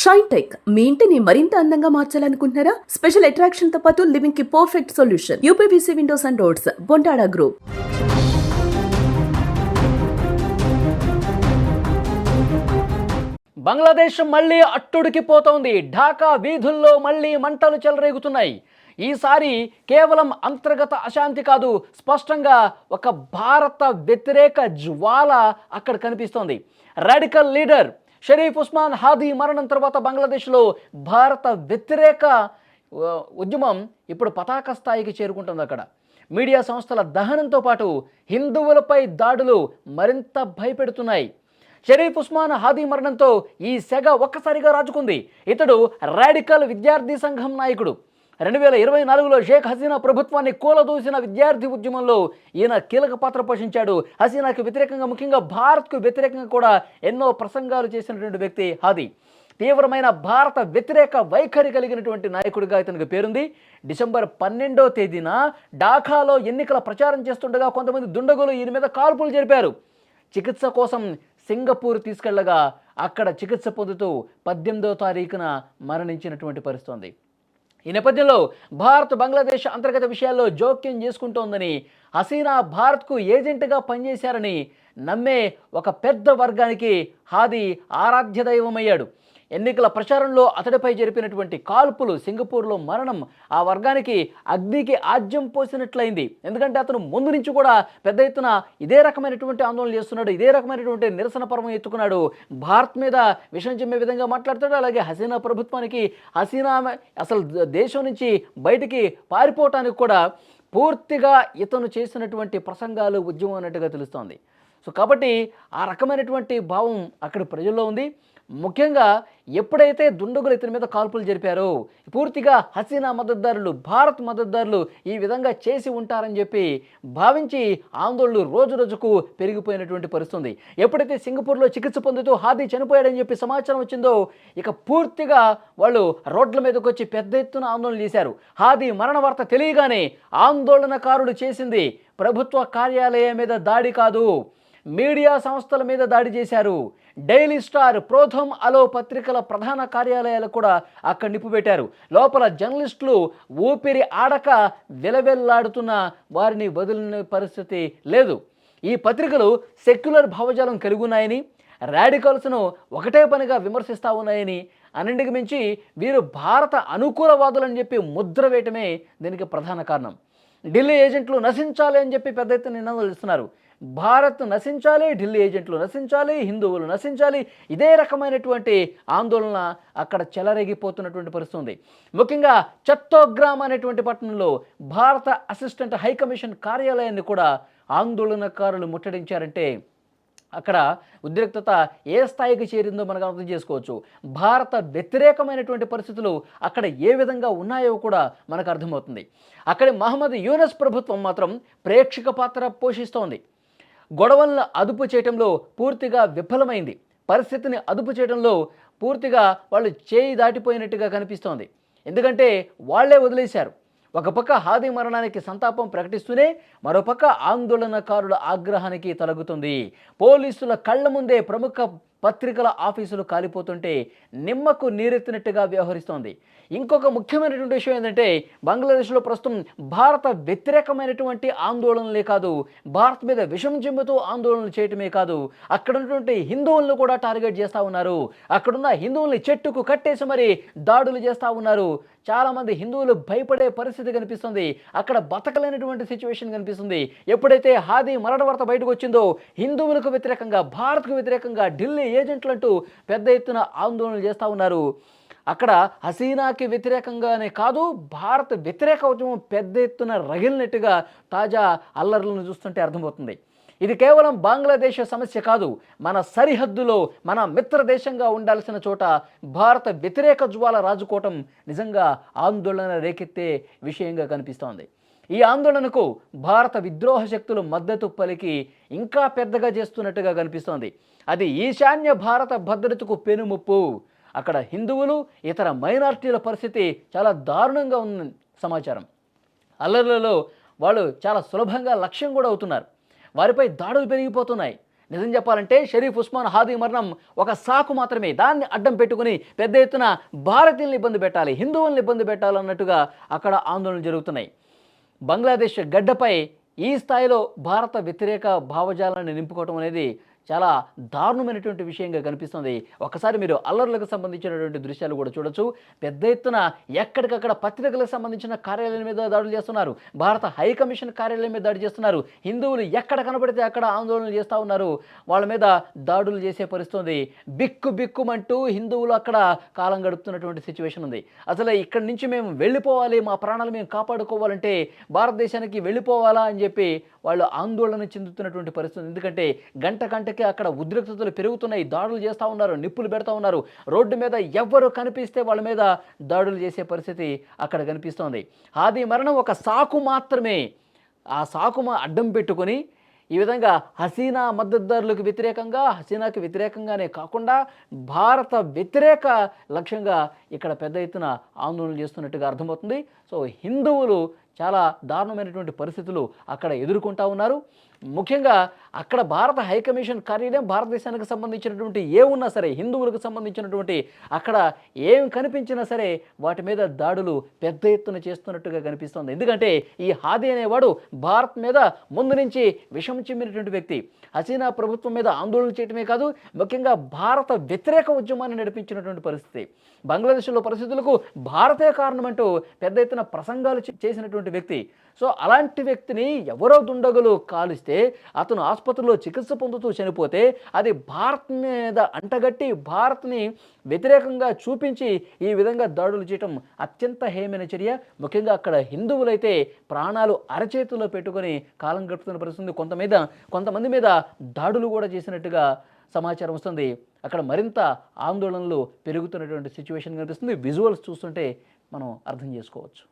Shine tech మీ ఇంటిని మరింత అందంగా మార్చాలనుకుంటున్నారా? స్పెషల్ అట్రాక్షన్ తో పాటు లివింగ్ కి perfect solution. UPVC windows and doors, Bontada group. Bangladesh మళ్ళీ అట్టుడికిపోతోంది. ఢాకా వీధుల్లో మళ్ళీ మంటలు చెలరేగుతున్నాయి. ఈసారి కేవలం అంతర్గత అశాంతి కాదు, స్పష్టంగా ఒక భారత వ్యతిరేక జ్వాల అక్కడ కనిపిస్తోంది. రాడికల్ లీడర్ షరీఫ్ ఉస్మాన్ హాదీ మరణం తర్వాత బంగ్లాదేశ్లో భారత వ్యతిరేక ఉద్యమం ఇప్పుడు పతాక స్థాయికి చేరుకుంటుంది. అక్కడ మీడియా సంస్థల దహనంతో పాటు హిందువులపై దాడులు మరింత భయపెడుతున్నాయి. షరీఫ్ ఉస్మాన్ హాదీ మరణంతో ఈ సెగ ఒక్కసారిగా రాజుకుంది. ఇతడు రాడికల్ విద్యార్థి సంఘం నాయకుడు. 2024లో షేక్ హసీనా ప్రభుత్వాన్ని కూలదూసిన విద్యార్థి ఉద్యమంలో ఈయన కీలక పాత్ర పోషించాడు. హసీనాకు వ్యతిరేకంగా, ముఖ్యంగా భారత్కు వ్యతిరేకంగా కూడా ఎన్నో ప్రసంగాలు చేసినటువంటి వ్యక్తి హాదీ. తీవ్రమైన భారత వ్యతిరేక వైఖరి కలిగినటువంటి నాయకుడిగా ఇతనికి పేరుంది. డిసెంబర్ 12వ తేదీన ఢాకాలో ఎన్నికల ప్రచారం చేస్తుండగా కొంతమంది దుండగులు ఈయన మీద కాల్పులు జరిపారు. చికిత్స కోసం సింగపూర్ తీసుకెళ్లగా అక్కడ చికిత్స పొందుతూ 18వ తారీఖున మరణించినటువంటి పరిస్థితి. ఈ నేపథ్యంలో భారత్ బంగ్లాదేశ్ అంతర్గత విషయాల్లో జోక్యం చేసుకుంటోందని, హసీనా భారత్కు ఏజెంట్గా పనిచేశారని నమ్మే ఒక పెద్ద వర్గానికి హాదీ ఆరాధ్య దైవమయ్యాడు. ఎన్నికల ప్రచారంలో అతడిపై జరిపినటువంటి కాల్పులు, సింగపూర్లో మరణం ఆ వర్గానికి అగ్నికి ఆజ్యం పోసినట్లయింది. ఎందుకంటే అతను ముందు నుంచి కూడా పెద్ద ఎత్తున ఇదే రకమైనటువంటి ఆందోళన చేస్తున్నాడు, ఇదే రకమైనటువంటి నిరసన పర్వం ఎత్తుకున్నాడు. భారత్ మీద విషం చిమ్మే విధంగా మాట్లాడుతాడు. అలాగే హసీనా ప్రభుత్వానికి, హసీనా అసలు దేశం నుంచి బయటికి పారిపోవటానికి కూడా పూర్తిగా ఇతను చేసినటువంటి ప్రసంగాలు ఉద్యమం అన్నట్టుగా తెలుస్తోంది. సో కాబట్టి ఆ రకమైనటువంటి భావం అక్కడ ప్రజల్లో ఉంది. ముఖ్యంగా ఎప్పుడైతే దుండగులు ఇతని మీద కాల్పులు జరిపారో పూర్తిగా హసీనా మద్దతుదారులు, భారత్ మద్దతుదారులు ఈ విధంగా చేసి ఉంటారని చెప్పి భావించి ఆందోళనలు రోజు రోజుకు పెరిగిపోయినటువంటి పరిస్థితి. ఎప్పుడైతే సింగపూర్లో చికిత్స పొందుతూ హాదీ చనిపోయాడని చెప్పి సమాచారం వచ్చిందో ఇక పూర్తిగా వాళ్ళు రోడ్ల మీదకి వచ్చి పెద్ద ఎత్తున ఆందోళన చేశారు. హాదీ మరణ వార్త తెలియగానే ఆందోళనకారులు చేసింది ప్రభుత్వ కార్యాలయం మీద దాడి కాదు, మీడియా సంస్థల మీద దాడి చేశారు. డైలీ స్టార్, ప్రోథమ్, అలో పత్రికల ప్రధాన కార్యాలయాలు కూడా అక్కడ నిప్పుపెట్టారు. లోపల జర్నలిస్టులు ఊపిరి ఆడక విలవెల్లాడుతున్న వారిని వదిలిన పరిస్థితి లేదు. ఈ పత్రికలు సెక్యులర్ భావజాలం కలిగి ఉన్నాయని, రాడికల్స్ను ఒకటే పనిగా విమర్శిస్తూ ఉన్నాయని, అన్నింటికి మించి వీరు భారత అనుకూలవాదులని చెప్పి ముద్ర వేయటమే దీనికి ప్రధాన కారణం. ఢిల్లీ ఏజెంట్లు నశించాలి అని చెప్పి పెద్ద ఎత్తున నినాదాలు ఇస్తున్నారు. భారత్ నశించాలి, ఢిల్లీ ఏజెంట్లు నశించాలి, హిందువులు నశించాలి, ఇదే రకమైనటువంటి ఆందోళన అక్కడ చెలరేగిపోతున్నటువంటి పరిస్థితి ఉంది. ముఖ్యంగా చత్తోగ్రామ్ అనేటువంటి పట్టణంలో భారత అసిస్టెంట్ హైకమిషన్ కార్యాలయాన్ని కూడా ఆందోళనకారులు ముట్టడించారంటే అక్కడ ఉద్రిక్తత ఏ స్థాయికి చేరిందో మనకు అర్థం చేసుకోవచ్చు. భారత వ్యతిరేకమైనటువంటి పరిస్థితులు అక్కడ ఏ విధంగా ఉన్నాయో కూడా మనకు అర్థమవుతుంది. అక్కడి మహమ్మద్ యూనస్ ప్రభుత్వం మాత్రం ప్రేక్షక పాత్ర పోషిస్తోంది. గొడవలను అదుపు చేయడంలో పూర్తిగా విఫలమైంది. పరిస్థితిని అదుపు చేయడంలో పూర్తిగా వాళ్ళు చేయి దాటిపోయినట్టుగా కనిపిస్తోంది. ఎందుకంటే వాళ్లే వదిలేశారు. ఒక పక్క హాదీ మరణానికి సంతాపం ప్రకటిస్తూనే మరోపక్క ఆందోళనకారుల ఆగ్రహానికి తలగుతుంది. పోలీసుల కళ్ల ముందే ప్రముఖ పత్రికల ఆఫీసులు కాలిపోతుంటే నిమ్మకు నీరెత్తినట్టుగా వ్యవహరిస్తోంది. ఇంకొక ముఖ్యమైనటువంటి విషయం ఏంటంటే బంగ్లాదేశ్లో ప్రస్తుతం భారత వ్యతిరేకమైనటువంటి ఆందోళనలే కాదు, భారత్ మీద విషం చిమ్ముతూ ఆందోళనలు చేయటమే కాదు, అక్కడ ఉన్నటువంటి హిందువులను కూడా టార్గెట్ చేస్తూ ఉన్నారు. అక్కడున్న హిందువుల్ని చెట్టుకు కట్టేసి మరి దాడులు చేస్తూ ఉన్నారు. చాలామంది హిందువులు భయపడే పరిస్థితి కనిపిస్తుంది. అక్కడ బతకలేనటువంటి సిచ్యువేషన్ కనిపిస్తుంది. ఎప్పుడైతే హాదీ మరణ వార్త బయటకు వచ్చిందో హిందువులకు వ్యతిరేకంగా, భారత్కు వ్యతిరేకంగా ఢిల్లీ ఏజెంట్లు అంటూ పెద్ద ఎత్తున ఆందోళనలు చేస్తూ ఉన్నారు. అక్కడ హసీనాకి వ్యతిరేకంగానే కాదు, భారత వ్యతిరేక ఉద్యమం పెద్ద ఎత్తున రగిలినట్టుగా తాజా అల్లర్లను చూస్తుంటే అర్థమవుతుంది. ఇది కేవలం బంగ్లాదేశ్ సమస్య కాదు, మన సరిహద్దులో మన మిత్ర దేశంగా ఉండాల్సిన చోట భారత వ్యతిరేక జ్వాల రాజుకోవటం నిజంగా ఆందోళన రేకెత్తే విషయంగా కనిపిస్తోంది. ఈ ఆందోళనకు భారత విద్రోహ శక్తులు మద్దతు పలికి ఇంకా పెద్దగా చేస్తున్నట్టుగా కనిపిస్తోంది. అది ఈశాన్య భారత భద్రతకు పెనుముప్పు. అక్కడ హిందువులు, ఇతర మైనారిటీల పరిస్థితి చాలా దారుణంగా ఉన్న సమాచారం. అల్లర్లలో వాళ్ళు చాలా సులభంగా లక్ష్యం కూడా అవుతున్నారు. వారిపై దాడులు పెరిగిపోతున్నాయి. నిజం చెప్పాలంటే షరీఫ్ ఉస్మాన్ హాదీ మరణం ఒక సాకు మాత్రమే. దాన్ని అడ్డం పెట్టుకుని పెద్ద ఎత్తున భారతీయులను ఇబ్బంది పెట్టాలి, హిందువులను ఇబ్బంది పెట్టాలన్నట్టుగా అక్కడ ఆందోళనలు జరుగుతున్నాయి. బంగ్లాదేశ్ గడ్డపై ఈ స్థాయిలో భారత వ్యతిరేక భావజాలాన్ని నింపుకోవటం అనేది చాలా దారుణమైనటువంటి విషయంగా కనిపిస్తుంది. ఒకసారి మీరు అల్లర్లకు సంబంధించినటువంటి దృశ్యాలు కూడా చూడొచ్చు. పెద్ద ఎత్తున ఎక్కడికక్కడ పత్రికలకు సంబంధించిన కార్యాలయం మీద దాడులు చేస్తున్నారు, భారత హైకమిషన్ కార్యాలయం మీద దాడి చేస్తున్నారు, హిందువులు ఎక్కడ కనబడితే అక్కడ ఆందోళనలు చేస్తూ ఉన్నారు, వాళ్ళ మీద దాడులు చేసే పరిస్థితుంది. బిక్కుమంటూ హిందువులు అక్కడ కాలం గడుపుతున్నటువంటి సిచ్యువేషన్ ఉంది. అసలు ఇక్కడి నుంచి మేము వెళ్ళిపోవాలి, మా ప్రాణాలు మేము కాపాడుకోవాలంటే భారతదేశానికి వెళ్ళిపోవాలా అని చెప్పి వాళ్ళు ఆందోళన చెందుతున్నటువంటి పరిస్థితి. ఎందుకంటే గంటకి అక్కడ ఉద్రిక్తతలు పెరుగుతున్నాయి, దాడులు చేస్తూ ఉన్నారు, నిప్పులు పెడతా ఉన్నారు, రోడ్డు మీద ఎవ్వరు కనిపిస్తే వాళ్ళ మీద దాడులు చేసే పరిస్థితి అక్కడ కనిపిస్తోంది. హాదీ మరణం ఒక సాకు మాత్రమే. ఆ సాకు అడ్డం పెట్టుకొని ఈ విధంగా హసీనా మద్దతుదారులకు వ్యతిరేకంగా, హసీనాకి వ్యతిరేకంగానే కాకుండా భారత వ్యతిరేక లక్ష్యంగా ఇక్కడ పెద్ద ఎత్తున ఆందోళన చేస్తున్నట్టుగా అర్థమవుతుంది. సో హిందువులు చాలా దారుణమైనటువంటి పరిస్థితులు అక్కడ ఎదుర్కొంటూ ఉన్నారు. ముఖ్యంగా అక్కడ భారత హైకమిషన్ కార్యాలయం భారతదేశానికి సంబంధించినటువంటి ఏ ఉన్నా సరే, హిందువులకు సంబంధించినటువంటి అక్కడ ఏం కనిపించినా సరే వాటి మీద దాడులు పెద్ద ఎత్తున చేస్తున్నట్టుగా కనిపిస్తోంది. ఎందుకంటే ఈ హాదీ అనేవాడు భారత్ మీద ముందు నుంచి విషం చిమ్మినటువంటి వ్యక్తి. హసీనా ప్రభుత్వం మీద ఆందోళన చేయటమే కాదు, ముఖ్యంగా భారత వ్యతిరేక ఉద్యమాన్ని నడిపించినటువంటి పరిస్థితి. బంగ్లాదేశ్లో పరిస్థితులకు భారతే కారణమంటూ పెద్ద ఎత్తున ప్రసంగాలు చేసినటువంటి వ్యక్తి. సో అలాంటి వ్యక్తిని ఎవరో దుండగులు కాలిస్తే, అతను ఆసుపత్రిలో చికిత్స పొందుతూ చనిపోతే అది భారత్ మీద అంటగట్టి భారత్ని వ్యతిరేకంగా చూపించి ఈ విధంగా దాడులు చేయటం అత్యంత హేయమైన చర్య. ముఖ్యంగా అక్కడ హిందువులైతే ప్రాణాలు అరచేతుల్లో పెట్టుకొని కాలం గడుపుతున్న పరిస్థితి. కొంతమంది మీద దాడులు కూడా చేసినట్టుగా సమాచారం వస్తుంది. అక్కడ మరింత ఆందోళనలు పెరుగుతున్నటువంటి సిచ్యువేషన్ కనిపిస్తుంది. విజువల్స్ చూస్తుంటే మనం అర్థం చేసుకోవచ్చు.